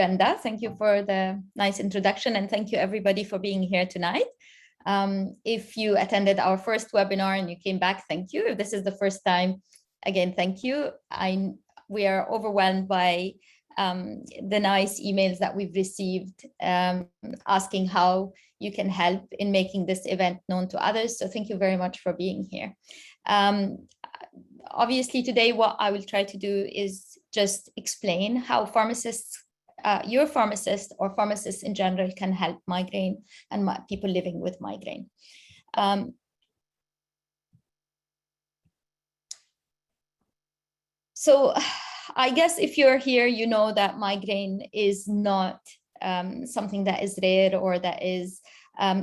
Brenda. Thank you for the nice introduction, and thank you everybody for being here tonight. If you attended our first webinar and you came back, thank you. If this is the first time, again, thank you. We are overwhelmed by the nice emails that we've received asking how you can help in making this event known to others. So thank you very much for being here. Obviously, today what I will try to do is just explain how pharmacists, your pharmacist or pharmacists in general, can help migraine and people living with migraine. So I guess if you're here, you know that migraine is not something that is rare or that is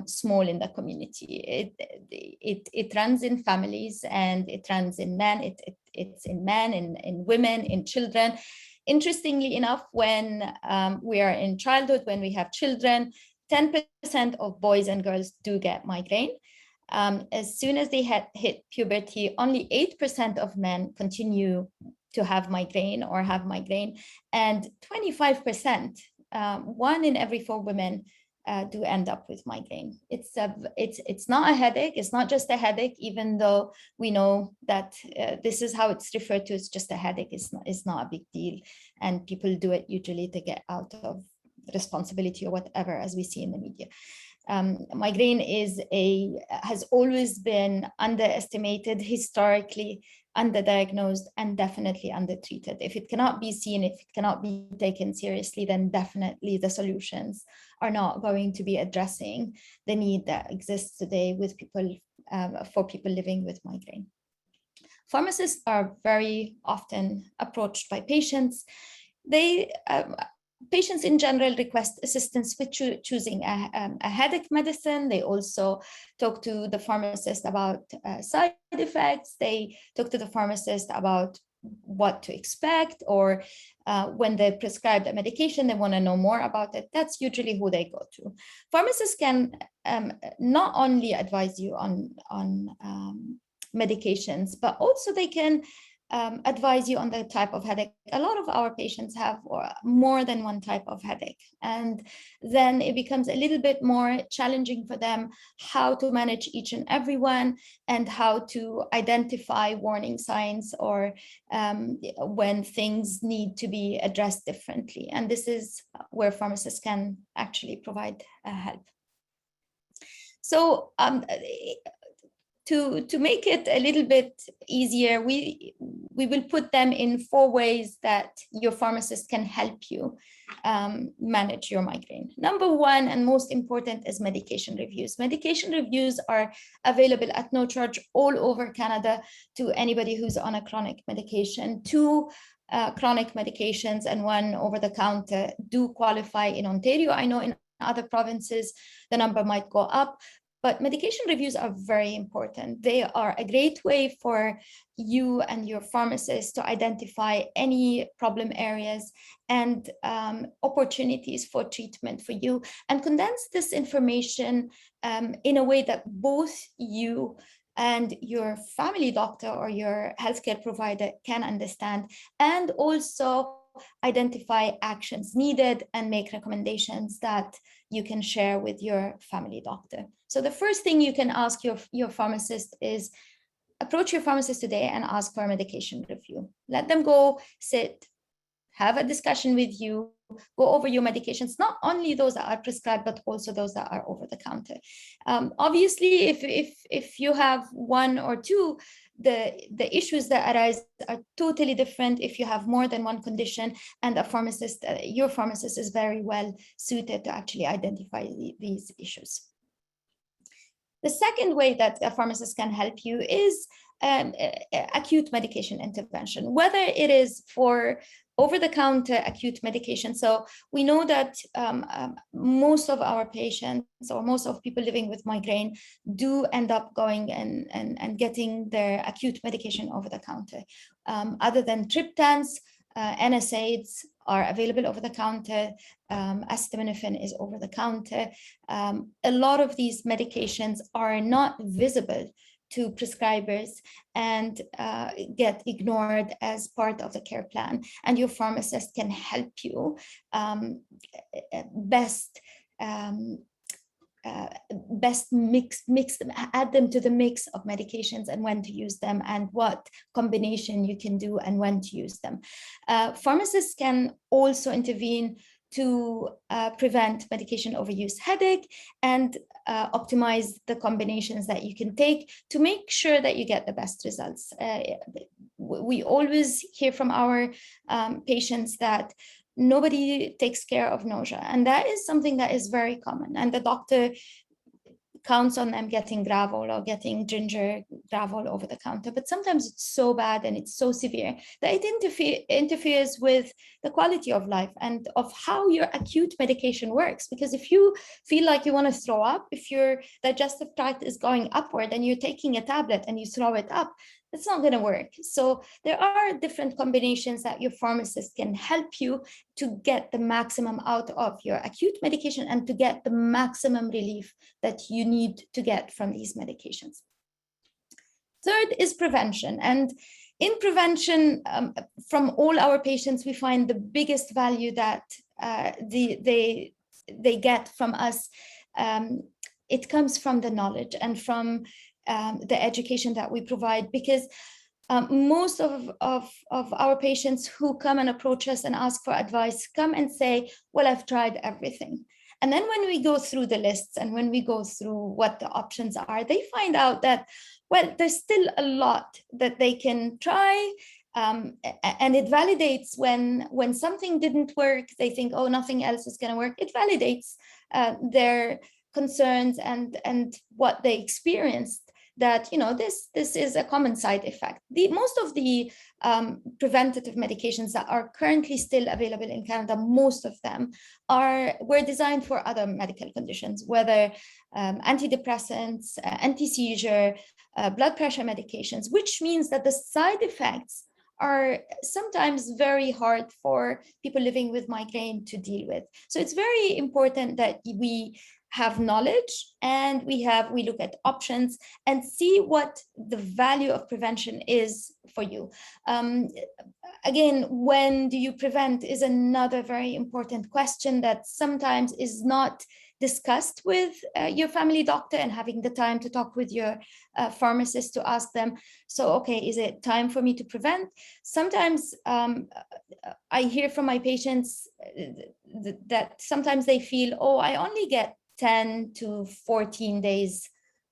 small in the community. It runs in families, and it runs in men. It's in men, in women, in children. Interestingly enough, when we are in childhood, when we have children, 10% of boys and girls do get migraine. As soon as they hit puberty, only 8% of men continue to have migraine or have migraine, and 25%, 1 in every 4 women do end up with migraine. It's not a headache. It's not just a headache, even though we know that this is how it's referred to. It's just a headache. It's not a big deal, and people do it usually to get out of responsibility or whatever, as we see in the media. Migraine has always been underestimated, historically underdiagnosed, and definitely undertreated. If it cannot be seen, if it cannot be taken seriously, then definitely the solutions are not going to be addressing the need that exists today with people, for people living with migraine. Pharmacists are very often approached by patients. Patients in general request assistance with choosing a headache medicine. They also talk to the pharmacist about side effects. They talk to the pharmacist about what to expect, or when they prescribe a medication, they want to know more about it. That's usually who they go to. Pharmacists can not only advise you on medications, but also they can advise you on the type of headache. A lot of our patients have more than one type of headache, and then it becomes a little bit more challenging for them how to manage each and every one, and how to identify warning signs or when things need to be addressed differently. And this is where pharmacists can actually provide help. So to make it a little bit easier, we will put them in 4 ways that your pharmacist can help you manage your migraine. Number 1 and most important is medication reviews. Medication reviews are available at no charge all over Canada to anybody who's on a chronic medication. 2 chronic medications and 1 over-the-counter do qualify in Ontario. I know in other provinces the number might go up, but medication reviews are very important. They are a great way for you and your pharmacist to identify any problem areas and opportunities for treatment for you, and condense this information in a way that both you and your family doctor or your healthcare provider can understand, and also identify actions needed and make recommendations that you can share with your family doctor. So the first thing you can ask your pharmacist is, approach your pharmacist today and ask for a medication review. Let them go, sit, have a discussion with you, go over your medications, not only those that are prescribed, but also those that are over the counter. Obviously, if you have 1 or 2, the issues that arise are totally different if you have more than 1 condition, and a pharmacist, your pharmacist is very well suited to actually identify these issues. The second way that a pharmacist can help you is acute medication intervention, whether it is for over-the-counter acute medication. So we know that most of our patients, or most of people living with migraine, do end up going and getting their acute medication over the counter. Other than triptans, NSAIDs are available over the counter. Acetaminophen is over the counter. A lot of these medications are not visible to prescribers and get ignored as part of the care plan. And your pharmacist can help you best mix them, add them to the mix of medications and when to use them and what combination you can do and when to use them. Pharmacists can also intervene to prevent medication overuse headache and optimize the combinations that you can take to make sure that you get the best results. We always hear from our patients that nobody takes care of nausea, and that is something that is very common, and the doctor counts on them getting Gravol or getting ginger Gravol over the counter, but sometimes it's so bad and it's so severe that it interferes with the quality of life and of how your acute medication works. Because if you feel like you want to throw up, if your digestive tract is going upward and you're taking a tablet and you throw it up, it's not going to work. So there are different combinations that your pharmacist can help you to get the maximum out of your acute medication and to get the maximum relief that you need to get from these medications. Third is prevention. And in prevention, from all our patients, we find the biggest value that they get from us. It comes from the knowledge and from the education that we provide, because most of our patients who come and approach us and ask for advice come and say, well, I've tried everything. And then when we go through the lists and when we go through what the options are, they find out that, well, there's still a lot that they can try. And it validates when something didn't work, they think, oh, nothing else is going to work. It validates their concerns and what they experienced, that, you know, this is a common side effect. Most of the preventative medications that are currently still available in Canada, most of them were designed for other medical conditions, whether antidepressants, anti-seizure, blood pressure medications, which means that the side effects are sometimes very hard for people living with migraine to deal with. So it's very important that we have knowledge and we look at options and see what the value of prevention is for you. Again, when do you prevent is another very important question that sometimes is not discussed with your family doctor, and having the time to talk with your pharmacist to ask them, so, okay, is it time for me to prevent? Sometimes I hear from my patients that sometimes they feel, oh, I only get 10 to 14 days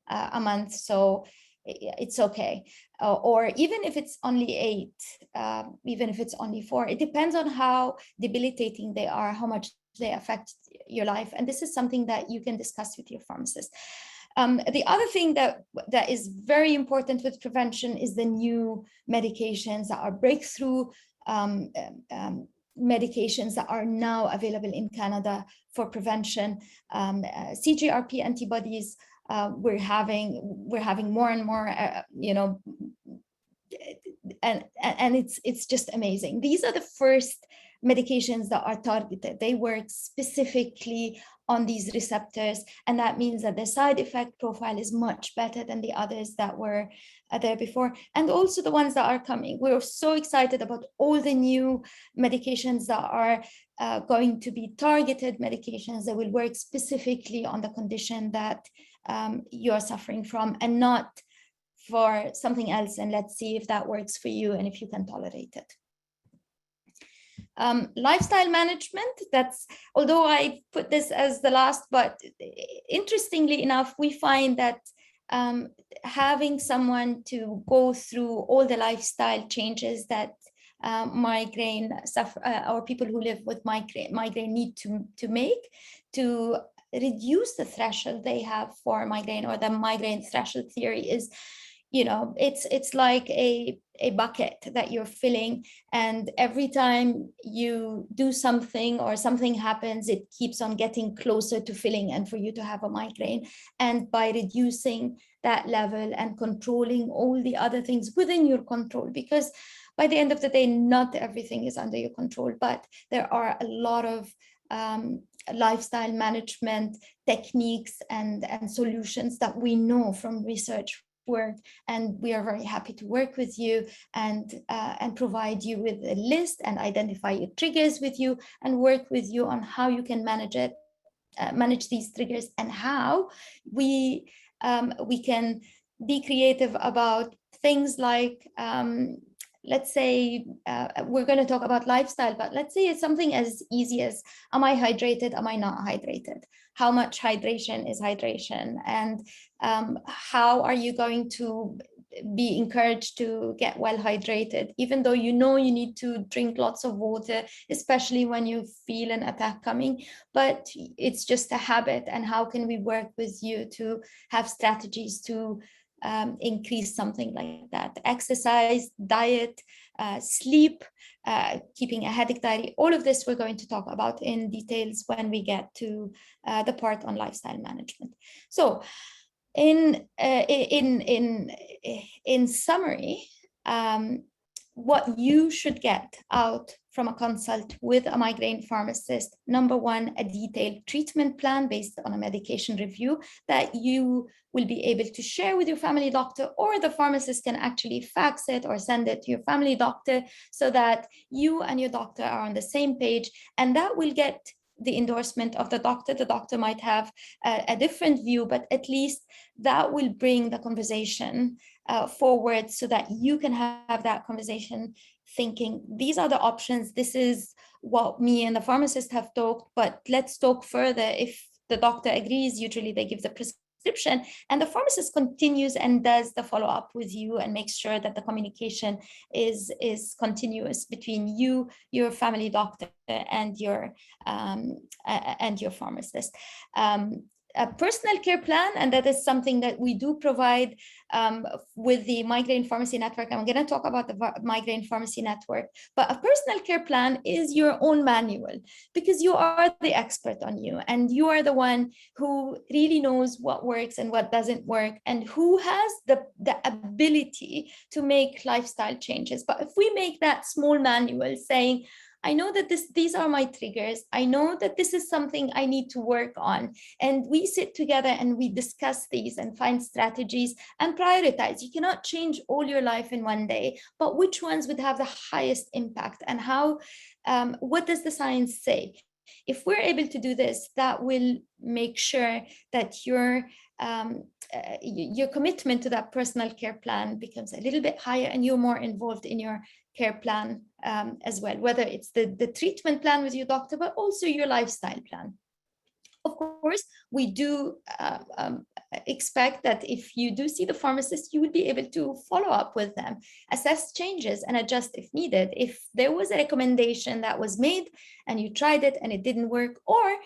a month, so it's okay. Or even if it's only 8, even if it's only 4, it depends on how debilitating they are, how much they affect your life. And this is something that you can discuss with your pharmacist. The other thing that is very important with prevention is the new medications that are breakthrough medications that are now available in Canada for prevention. CGRP antibodies, we're having more and more, and it's just amazing. These are the first medications that are targeted. They work specifically on these receptors, and that means that the side effect profile is much better than the others that were there before, and also the ones that are coming. We're so excited about all the new medications that are going to be targeted medications that will work specifically on the condition that you're suffering from, and not for something else. And let's see if that works for you and if you can tolerate it. Lifestyle management, that's, although I put this as the last, but interestingly enough, we find that having someone to go through all the lifestyle changes that migraine or people who live with migraine need to make to reduce the threshold they have for migraine, or the migraine threshold theory is, it's like a bucket that you're filling, and every time you do something or something happens, it keeps on getting closer to filling and for you to have a migraine. And by reducing that level and controlling all the other things within your control, because by the end of the day, not everything is under your control, but there are a lot of lifestyle management techniques and solutions that we know from research Network, and we are very happy to work with you and provide you with a list and identify your triggers with you and work with you on how you can manage these triggers and how we can be creative about things like let's say we're going to talk about lifestyle, but let's say it's something as easy as, am I hydrated? Am I not hydrated? How much hydration is hydration? And how are you going to be encouraged to get well hydrated, even though you know you need to drink lots of water, especially when you feel an attack coming, but it's just a habit. And how can we work with you to have strategies to increase something like that? Exercise, diet, sleep, keeping a headache diary, all of this we're going to talk about in details when we get to the part on lifestyle management. So in summary, what you should get out from a consult with a migraine pharmacist: number one, a detailed treatment plan based on a medication review that you will be able to share with your family doctor, or the pharmacist can actually fax it or send it to your family doctor so that you and your doctor are on the same page, and that will get the endorsement of the doctor. The doctor might have a different view, but at least that will bring the conversation forward so that you can have that conversation thinking, these are the options, this is what me and the pharmacist have talked, but let's talk further. If the doctor agrees, usually they give the prescription, and the pharmacist continues and does the follow-up with you and makes sure that the communication is continuous between you, your family doctor, and your pharmacist. A personal care plan, and that is something that we do provide with the Migraine Pharmacy Network. I'm going to talk about the Migraine Pharmacy Network, but a personal care plan is your own manual, because you are the expert on you, and you are the one who really knows what works and what doesn't work, and who has the ability to make lifestyle changes. But if we make that small manual saying, I know that these are my triggers, I know that this is something I need to work on, and we sit together and we discuss these and find strategies and prioritize. You cannot change all your life in one day, but which ones would have the highest impact, and how, what does the science say? If we're able to do this, that will make sure that your commitment to that personal care plan becomes a little bit higher, and you're more involved in your care plan as well, whether it's the treatment plan with your doctor, but also your lifestyle plan. Of course, we do expect that if you do see the pharmacist, you will be able to follow up with them, assess changes, and adjust if needed. If there was a recommendation that was made and you tried it and it didn't work, or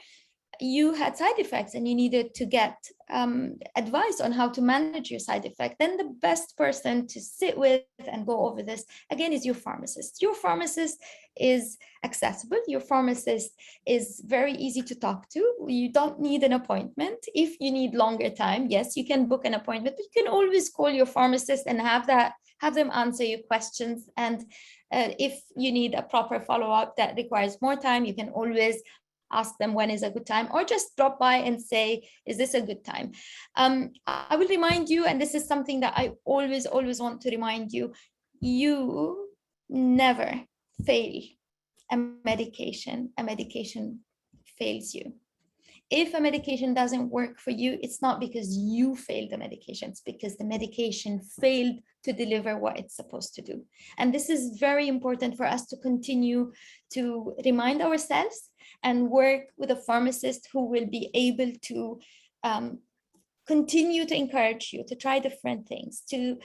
you had side effects and you needed to get advice on how to manage your side effect, then the best person to sit with and go over this again is your pharmacist. Your pharmacist is accessible. Your pharmacist is very easy to talk to. You don't need an appointment. If you need longer time, yes, you can book an appointment, but you can always call your pharmacist and have them answer your questions. And if you need a proper follow-up that requires more time, you can always ask them when is a good time, or just drop by and say, is this a good time? I will remind you, and this is something that I always want to remind you, you never fail a medication. A medication fails you. If a medication doesn't work for you, it's not because you failed the medication, it's because the medication failed to deliver what it's supposed to do. And this is very important for us to continue to remind ourselves and work with a pharmacist who will be able to continue to encourage you to try different things, to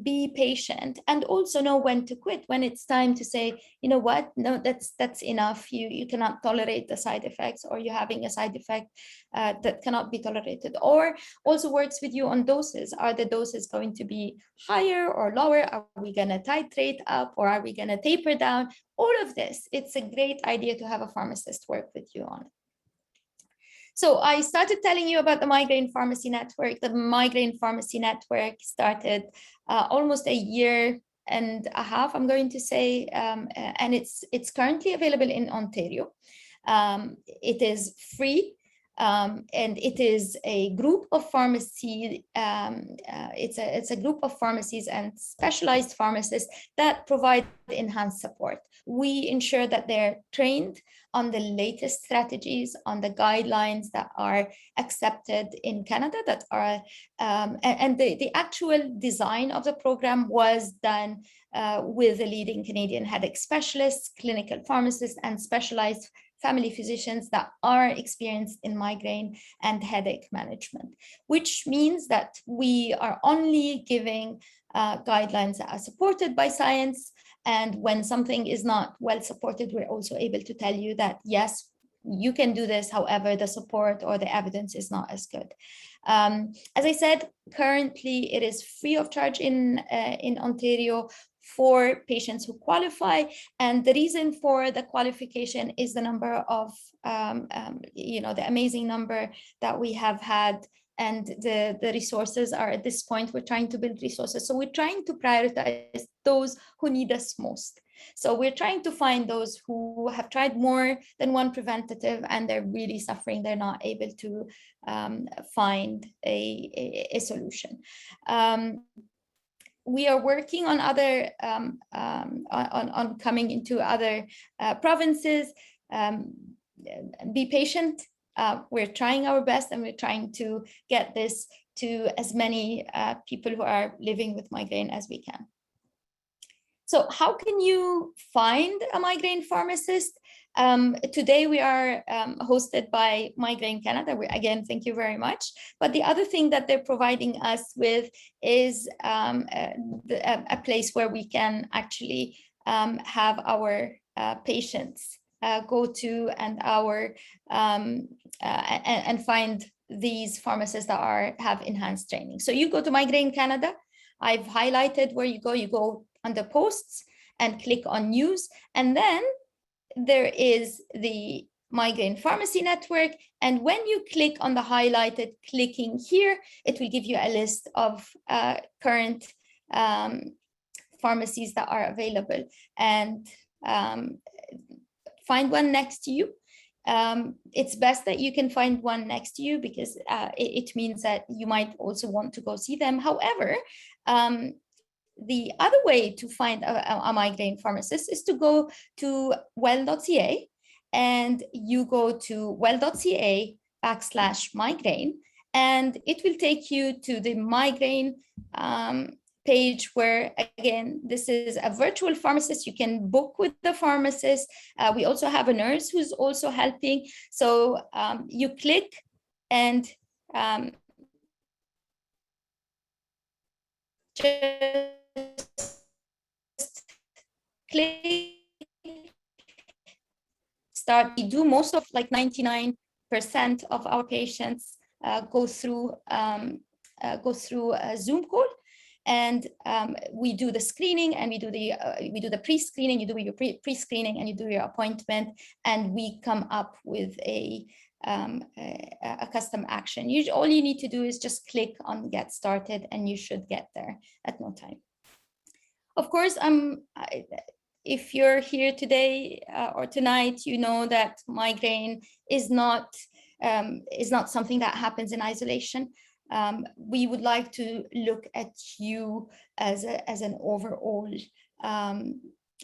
be patient, and also know when to quit, when it's time to say, you know what, no, that's enough. You cannot tolerate the side effects, or you're having a side effect that cannot be tolerated. Or also works with you on doses. Are the doses going to be higher or lower? Are we going to titrate up, or are we going to taper down? All of this, it's a great idea to have a pharmacist work with you on it. So I started telling you about the Migraine Pharmacy Network. The Migraine Pharmacy Network started almost a year and a half, I'm going to say, and it's currently available in Ontario. It is free. And it is a group of pharmacy. It's a group of pharmacies and specialized pharmacists that provide enhanced support. We ensure that they're trained on the latest strategies, on the guidelines that are accepted in Canada, that are and the actual design of the program was done with the leading Canadian headache specialists, clinical pharmacists, and specialized family physicians that are experienced in migraine and headache management, which means that we are only giving guidelines that are supported by science. And when something is not well supported, we're also able to tell you that, yes, you can do this, however, the support or the evidence is not as good. As I said, currently it is free of charge in Ontario for patients who qualify. And the reason for the qualification is the number of, the amazing number that we have had, and the resources are at this point, we're trying to build resources. So we're trying to prioritize those who need us most. So we're trying to find those who have tried more than one preventative and they're really suffering. They're not able to find a solution. We are working on other on coming into other provinces. Be patient. We're trying our best, and we're trying to get this to as many people who are living with migraine as we can. So how can you find a migraine pharmacist? Today we are hosted by Migraine Canada. Again, thank you very much. But the other thing that they're providing us with is a place where we can actually have our patients go to and and find these pharmacists that have enhanced training. So you go to Migraine Canada. I've highlighted where you go. You go under posts and click on news, and then there is the Migraine Pharmacy Network. And when you click on the highlighted clicking here, it will give you a list of current pharmacies that are available, and find one next to you. It's best that you can find one next to you, because it means that you might also want to go see them. However, the other way to find a migraine pharmacist is to go to well.ca, and you go to well.ca/migraine, and it will take you to the migraine page, where, again, this is a virtual pharmacist. You can book with the pharmacist. We also have a nurse who's also helping. So you click and just click start. We do most of, like, 99% of our patients go through a Zoom call, and we do the screening, and we do the pre-screening. You do your pre-screening and you do your appointment, and we come up with a custom action. All you need to do is just click on get started, and you should get there at no time. Of course, if you're here today or tonight, you know that migraine is not something that happens in isolation. We would like to look at you as an overall,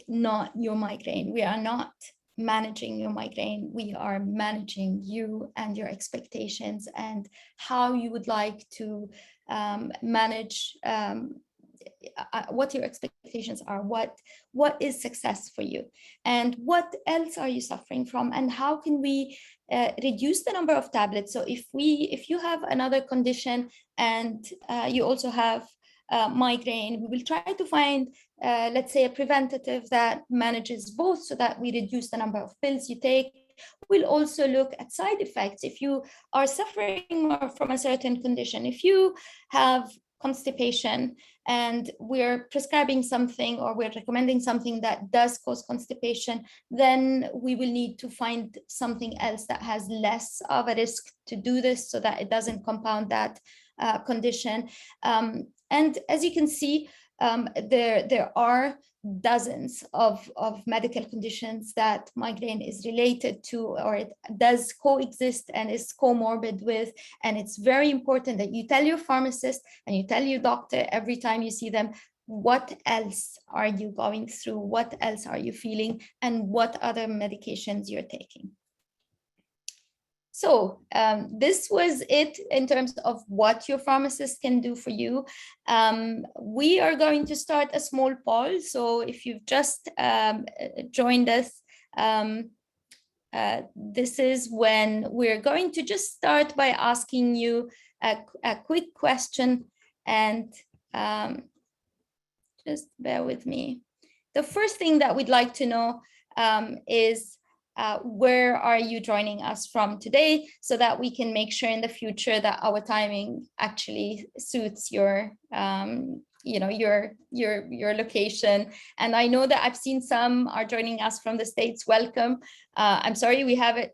not your migraine. We are not managing your migraine. We are managing you and your expectations, and how you would like to manage what your expectations are, what is success for you, and what else are you suffering from, and how can we reduce the number of tablets. So if you have another condition and you also have migraine, we will try to find, let's say, a preventative that manages both, so that we reduce the number of pills you take. We'll also look at side effects. If you are suffering from a certain condition, if you have constipation and we're prescribing something, or we're recommending something that does cause constipation, then we will need to find something else that has less of a risk to do this, so that it doesn't compound that condition. And as you can see, there are dozens of medical conditions that migraine is related to, or it does coexist and is comorbid with. And it's very important that you tell your pharmacist and you tell your doctor every time you see them, what else are you going through, what else are you feeling, and what other medications you're taking. So this was it in terms of what your pharmacist can do for you. We are going to start a small poll. So if you've just joined us, this is when we're going to just start by asking you a quick question, and just bear with me. The first thing that we'd like to know is where are you joining us from today, so that we can make sure in the future that our timing actually suits your your location. And I know that I've seen some are joining us from the States. Welcome. I'm sorry we haven't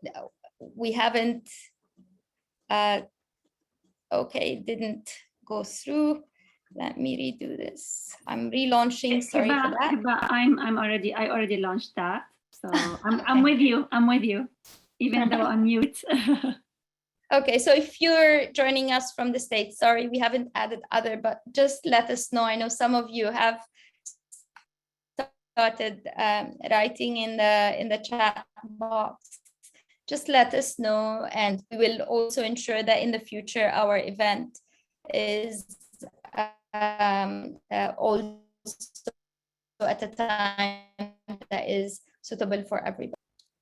okay, didn't go through. Let me redo this. I'm relaunching. Sorry for that. I already launched that. So I'm with you. I'm with you, even though I'm mute. Okay, so if you're joining us from the States, sorry, we haven't added other, but just let us know. I know some of you have started writing in the chat box. Just let us know, and we will also ensure that in the future our event is also at a time that is suitable for everybody.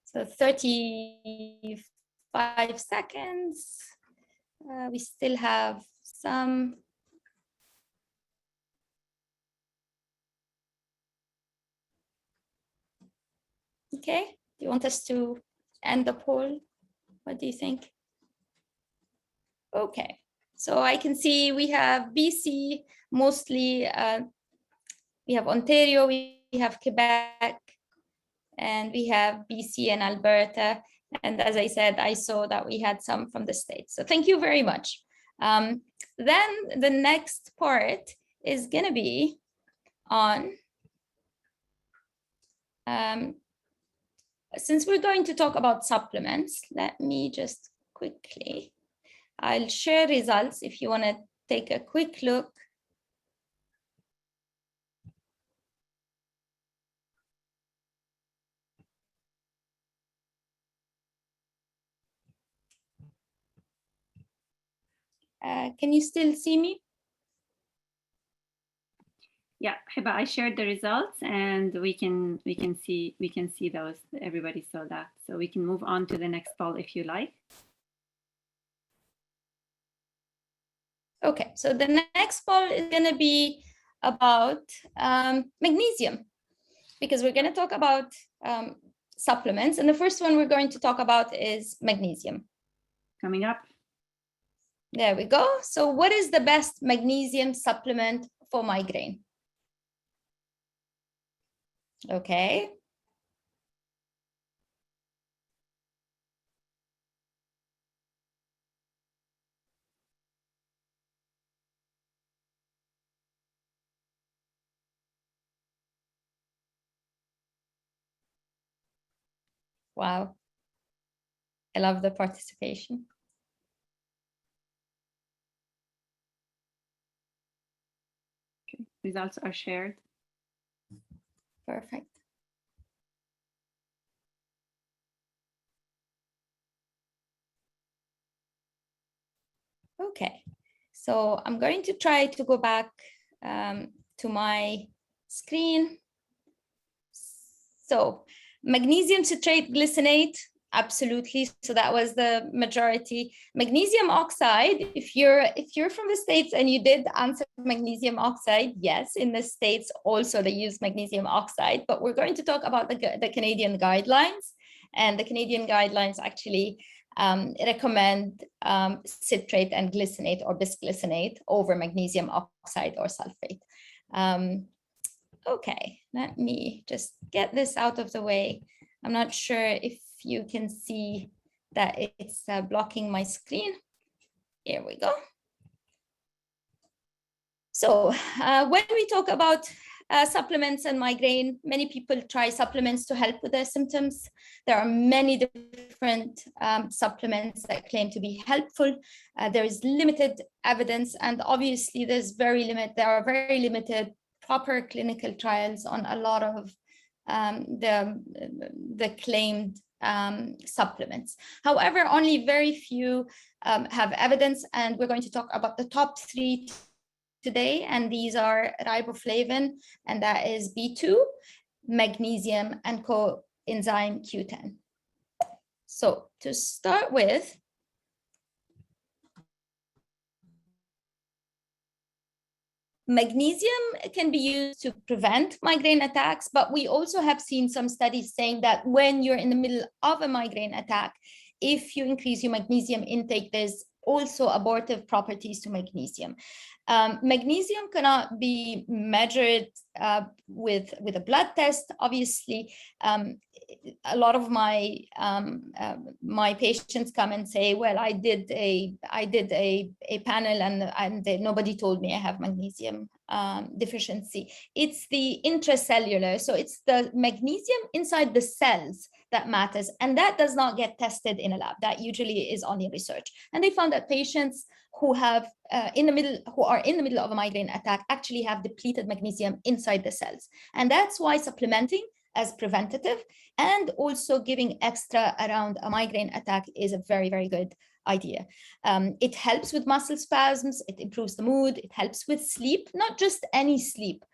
So 35 seconds. We still have some. Okay, do you want us to end the poll? What do you think? Okay, so I can see we have BC, mostly we have Ontario, we have Quebec, and we have BC and Alberta. And as I said, I saw that we had some from the States. So thank you very much. Then the next part is gonna be on, since we're going to talk about supplements, let me just quickly, I'll share results if you wanna take a quick look. Can you still see me? Yeah, Heba, I shared the results, and we can see those. Everybody saw that, so we can move on to the next poll if you like. Okay, so the next poll is going to be about magnesium, because we're going to talk about supplements, and the first one we're going to talk about is magnesium. Coming up. There we go. So what is the best magnesium supplement for migraine? Okay. Wow. I love the participation. Okay. Results are shared. Perfect. Okay, so I'm going to try to go back to my screen. So magnesium citrate glycinate, absolutely. So that was the majority. Magnesium oxide, if you're from the States and you did answer magnesium oxide, yes, in the States also they use magnesium oxide, but we're going to talk about the Canadian guidelines, and the Canadian guidelines actually recommend citrate and glycinate or bisglycinate over magnesium oxide or sulfate. Okay, let me just get this out of the way. I'm not sure if you can see that it's blocking my screen. Here we go. So when we talk about supplements and migraine, many people try supplements to help with their symptoms. There are many different supplements that claim to be helpful. There is limited evidence, and obviously there are very limited proper clinical trials on a lot of the claimed supplements. However, only very few have evidence, and we're going to talk about the top 3 today, and these are riboflavin, and that is B2, magnesium, and coenzyme Q10. So to start with, magnesium can be used to prevent migraine attacks, but we also have seen some studies saying that when you're in the middle of a migraine attack, if you increase your magnesium intake, there's also abortive properties to magnesium. Magnesium cannot be measured with a blood test. Obviously, a lot of my my patients come and say, "Well, I did a panel and nobody told me I have magnesium deficiency." It's the intracellular, so it's the magnesium inside the cells that matters, and that does not get tested in a lab. That usually is only research. And they found that patients who are in the middle of a migraine attack actually have depleted magnesium inside the cells, and that's why supplementing as preventative and also giving extra around a migraine attack is a very, very good idea. It helps with muscle spasms, it improves the mood, it helps with sleep, not just any sleep,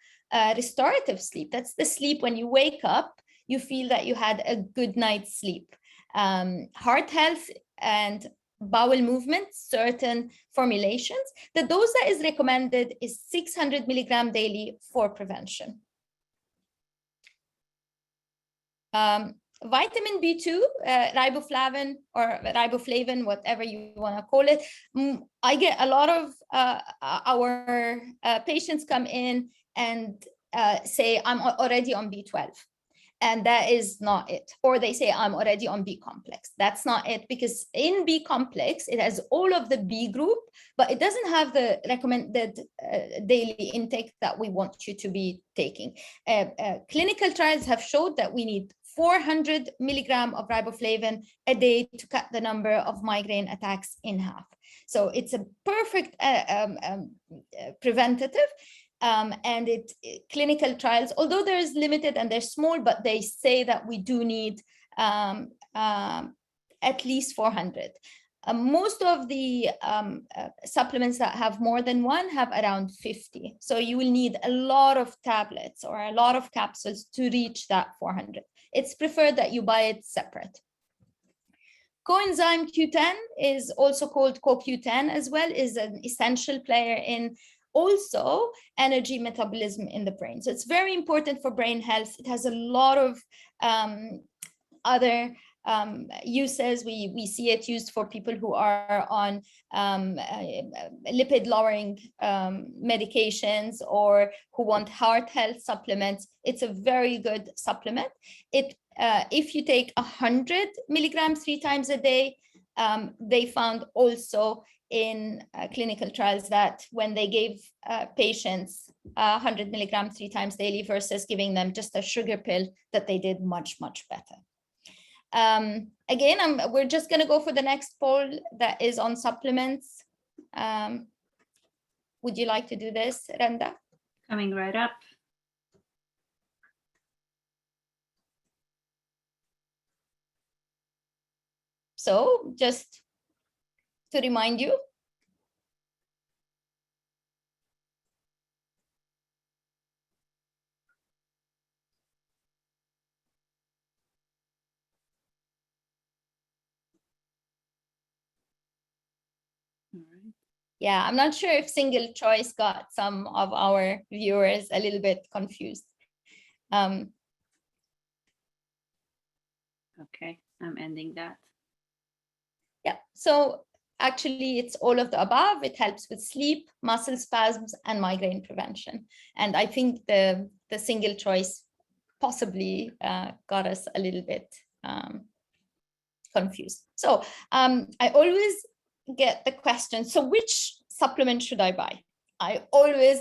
restorative sleep. That's the sleep when you wake up, you feel that you had a good night's sleep. Heart health and bowel movement, certain formulations. The dose that is recommended is 600 milligram daily for prevention. Vitamin B2, riboflavin or riboflavin, whatever you want to call it. I get a lot of our patients come in and say, I'm already on B12. And that is not it. Or they say, I'm already on B complex. That's not it, because in B complex, it has all of the B group, but it doesn't have the recommended daily intake that we want you to be taking. Clinical trials have showed that we need 400 milligram of riboflavin a day to cut the number of migraine attacks in half. So it's a perfect preventative. And clinical trials, although there is limited and they're small, but they say that we do need at least 400. Most of the supplements that have more than one have around 50. So you will need a lot of tablets or a lot of capsules to reach that 400. It's preferred that you buy it separate. Coenzyme Q10 is also called CoQ10 as well, is an essential player in also energy metabolism in the brain. So it's very important for brain health. It has a lot of other uses. We see it used for people who are on lipid lowering medications or who want heart health supplements. It's a very good supplement. If you take 100 milligrams 3 times a day, they found also in clinical trials that when they gave patients 100 milligrams 3 times daily versus giving them just a sugar pill, that they did much, much better. Again, we're just going to go for the next poll that is on supplements. Would you like to do this, Renda? Coming right up. So just to remind you, yeah, I'm not sure if single choice got some of our viewers a little bit confused. Okay, I'm ending that. Yeah, so actually it's all of the above. It helps with sleep, muscle spasms, and migraine prevention. And I think the single choice possibly got us a little bit confused. So I always get the question, so which supplement should I buy?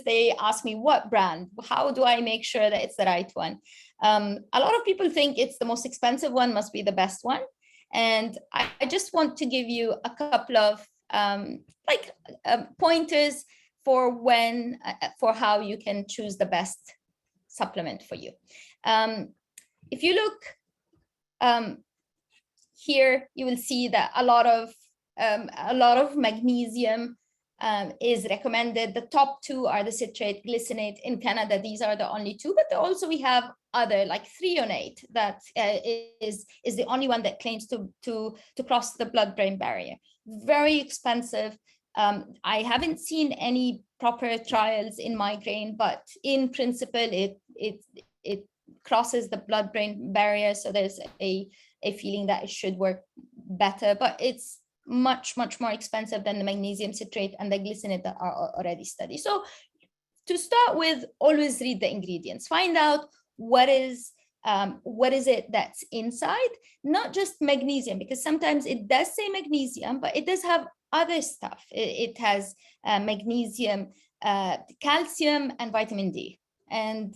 they ask me what brand, how do I make sure that it's the right one? A lot of people think it's the most expensive one must be the best one. And I just want to give you a couple of pointers for for how you can choose the best supplement for you. If you look here, you will see that a lot of magnesium is recommended. The top two are the citrate, glycinate. In Canada, these are the only two, but also we have other like threonate that is the only one that claims to cross the blood-brain barrier. Very expensive. I haven't seen any proper trials in migraine, but in principle, it crosses the blood-brain barrier. So there's a feeling that it should work better, but it's much more expensive than the magnesium citrate and the glycinate that are already studied. So to start with, always read the ingredients, find out what is it that's inside, not just magnesium, because sometimes it does say magnesium, but it does have other stuff. It has magnesium, calcium, and vitamin D, and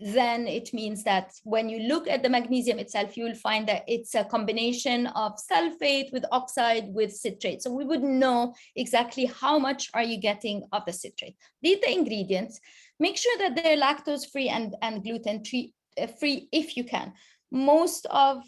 then it means that when you look at the magnesium itself, you will find that it's a combination of sulfate with oxide with citrate. So we would know exactly how much are you getting of the citrate. Read the ingredients, make sure that they're lactose-free and gluten-free if you can. Most of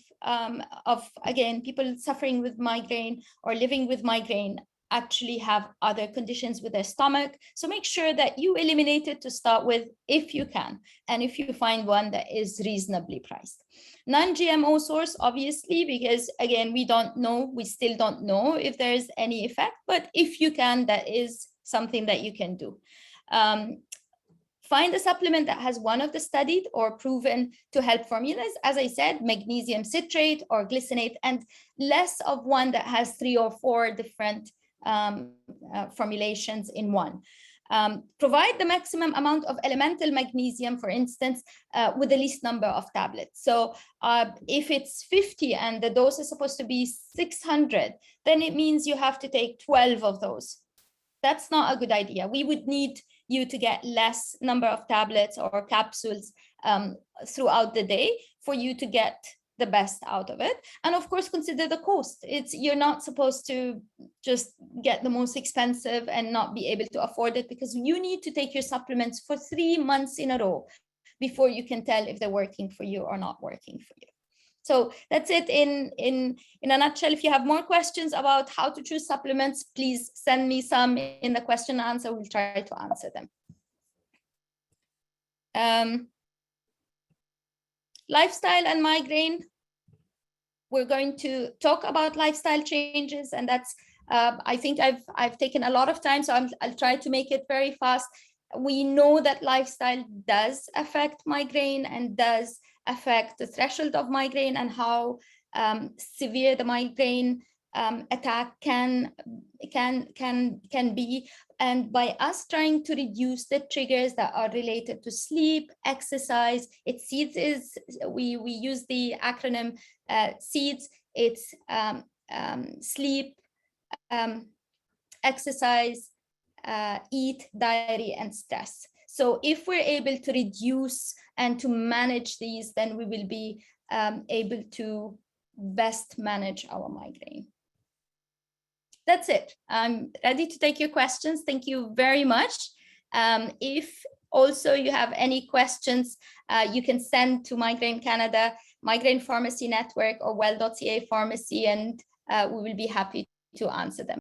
again, people suffering with migraine or living with migraine actually have other conditions with their stomach. So make sure that you eliminate it to start with if you can, and if you find one that is reasonably priced. Non-GMO source, obviously, because again, we still don't know if there's any effect, but if you can, that is something that you can do. Find a supplement that has one of the studied or proven to help formulas, as I said, magnesium citrate or glycinate, and less of one that has 3 or 4 different formulations in one. Provide the maximum amount of elemental magnesium, for instance, with the least number of tablets. So if it's 50 and the dose is supposed to be 600, then it means you have to take 12 of those. That's not a good idea. We would need you to get less number of tablets or capsules throughout the day for you to get the best out of it. And of course, consider the cost. You're not supposed to just get the most expensive and not be able to afford it, because you need to take your supplements for 3 months in a row before you can tell if they're working for you or not working for you. So that's it in a nutshell. If you have more questions about how to choose supplements, please send me some in the question and answer. We'll try to answer them. Lifestyle and migraine. We're going to talk about lifestyle changes, and that's I think I've taken a lot of time, so I'll try to make it very fast. We know that lifestyle does affect migraine and does affect the threshold of migraine and how severe the migraine attack can be. And by us trying to reduce the triggers that are related to sleep, exercise, we use the acronym SEEDS. It's sleep, exercise, eat, diary, and stress. So if we're able to reduce and to manage these, then we will be able to best manage our migraine. That's it. I'm ready to take your questions. Thank you very much. If also you have any questions, you can send to Migraine Canada, Migraine Pharmacy Network, or well.ca Pharmacy, and we will be happy to answer them.